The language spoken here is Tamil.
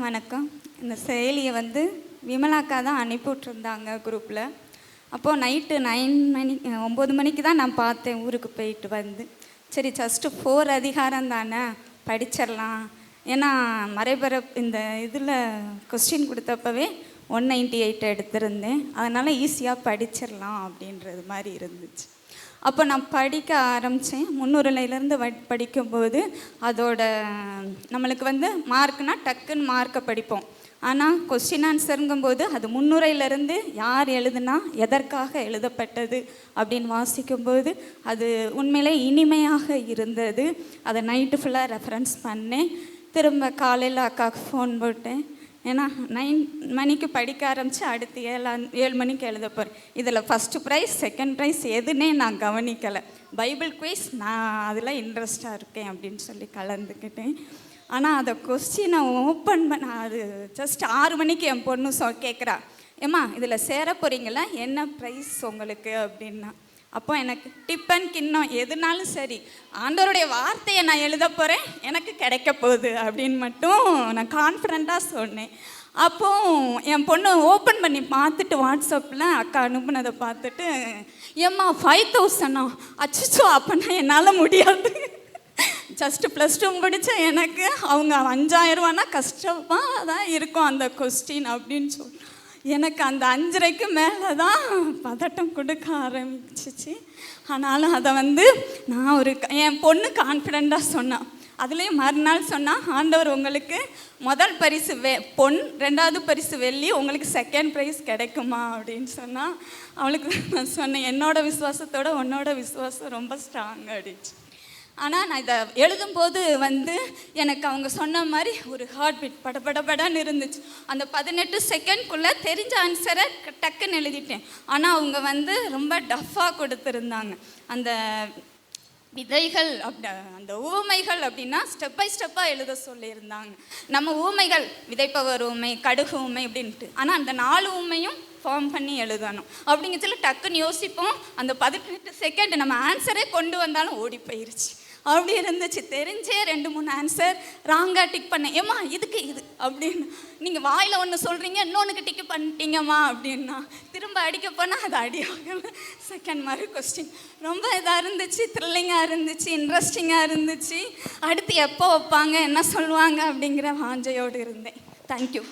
வணக்கம். இந்த செயலியை விமலாக்கா தான் அனுப்பி விட்ருந்தாங்க குரூப்பில். அப்போது நைட்டு 9 மணிக்கு தான் நான் பார்த்தேன். ஊருக்கு போயிட்டு சரி ஜஸ்ட்டு 4 அதிகாரம் தானே படிச்சிடலாம். ஏன்னா மறைபர இந்த இதில் கொஸ்டின் கொடுத்தப்பவே 198 எடுத்திருந்தேன். அதனால் ஈஸியாக படிச்சிடலாம் அப்படின்றது மாதிரி இருந்துச்சு. அப்போ நான் படிக்க ஆரம்பித்தேன். 300லேருந்து படிக்கும்போது அதோட நம்மளுக்கு மார்க்குனால் டக்குன்னு மார்க்கை படிப்போம். ஆனால் கொஸ்டின் ஆன்சருங்கும்போது அது 300லேருந்து யார் எழுதுனா எதற்காக எழுதப்பட்டது அப்படின்னு வாசிக்கும்போது அது உண்மையிலே இனிமையாக இருந்தது. அதை நைட்டு ஃபுல்லாக ரெஃபரன்ஸ் பண்ணேன். திரும்ப காலையில் அக்காவுக்கு ஃபோன் போட்டேன். ஏன்னா 9 மணிக்கு படிக்க ஆரம்பித்து அடுத்து 7 மணிக்கு எழுத போகிறேன். இதில் ஃபஸ்ட்டு ப்ரைஸ் செகண்ட் ப்ரைஸ் எதுன்னே நான் கவனிக்கலை. பைபிள் குயிஸ் நான் அதில் இன்ட்ரெஸ்டாக இருக்கேன் அப்படின்னு சொல்லி கலந்துக்கிட்டேன். ஆனால் அதை கொஸ்டினை ஓப்பன் பண்ண அது ஜஸ்ட் 6 மணிக்கு என் பொண்ணு கேட்குறா, ஏம்மா இதில் சேர போகிறீங்களா, என்ன ப்ரைஸ் உங்களுக்கு அப்படின்னா. அப்போ எனக்கு டிப்பன் கிண்ணம் எதுனாலும் சரி ஆண்டவருடைய வார்த்தையை நான் எழுத போகிறேன், எனக்கு கிடைக்க போகுது அப்படின்னு மட்டும் நான் கான்ஃபிடண்ட்டாக சொன்னேன். அப்போது என் பொண்ணு ஓப்பன் பண்ணி பார்த்துட்டு வாட்ஸ்அப்பில் அக்கா அனுப்புனதை பார்த்துட்டு, ஏம்மா 5000 அச்சிச்சோ அப்போனா என்னால் முடியாது. ஜஸ்ட்டு +2 படித்த எனக்கு அவங்க 5000 ரூபானா கஷ்டமாக தான் இருக்கும் அந்த கொஸ்டின் அப்படின்னு சொல்லி எனக்கு அந்த 5:30க்கு மேலே தான் பதட்டம் கொடுக்க ஆரம்பிச்சிச்சு. ஆனாலும் அதை நான் என் பொண்ணு கான்ஃபிடெண்ட்டாக சொன்னான். அதுலேயும் மறுநாள் சொன்னால், ஆண்டவர் உங்களுக்கு முதல் பரிசு பொன், 2வது பரிசு வெள்ளி, உங்களுக்கு செகண்ட் ப்ரைஸ் கிடைக்குமா அப்படின்னு சொன்னால், அவளுக்கு நான் சொன்னேன், என்னோடய விசுவாசத்தோட உன்னோட விசுவாசம் ரொம்ப ஸ்ட்ராங் ஆகிடுச்சு. ஆனால் நான் இதை எழுதும்போது எனக்கு அவங்க சொன்ன மாதிரி ஒரு ஹார்ட் பீட் படபடன்னு இருந்துச்சு. அந்த 18 செகண்ட்குள்ளே தெரிஞ்ச ஆன்சரை டக்குன்னு எழுதிட்டேன். ஆனால் அவங்க ரொம்ப டஃப்பாக கொடுத்துருந்தாங்க. அந்த விதைகள் அந்த ஊமைகள் அப்படின்னா ஸ்டெப் பை ஸ்டெப்பாக எழுத சொல்லியிருந்தாங்க. நம்ம ஊமைகள் விதைப்பவர் ஊமை, கடுகு ஊமை அப்படின்ட்டு. ஆனால் அந்த 4 ஊமையும் ஃபார்ம் பண்ணி எழுதணும் அப்படிங்க சொல்லி டக்குன்னு யோசிப்போம். அந்த 18 செகண்ட் நம்ம ஆன்சரே கொண்டு வந்தாலும் ஓடி போயிருச்சு. அப்படி இருந்துச்சு. தெரிஞ்சே 2-3 ஆன்சர் ராங்காக டிக் பண்ணேன். ஏம்மா இதுக்கு இது அப்படின்னு நீங்கள் வாயில் ஒன்று சொல்கிறீங்க, இன்னொன்றுக்கு டிக் பண்ணிட்டீங்கம்மா அப்படின்னா திரும்ப அடிக்க போனால் அது அடியாக செகண்ட் மாதிரி கொஸ்டின் ரொம்ப இதாக இருந்துச்சு, த்ரில்லிங்காக இருந்துச்சு, இன்ட்ரெஸ்டிங்காக இருந்துச்சு. அடுத்து எப்போ வைப்பாங்க, என்ன சொல்லுவாங்க அப்படிங்கிற வாஞ்சையோடு இருந்தேன். தேங்க்யூ.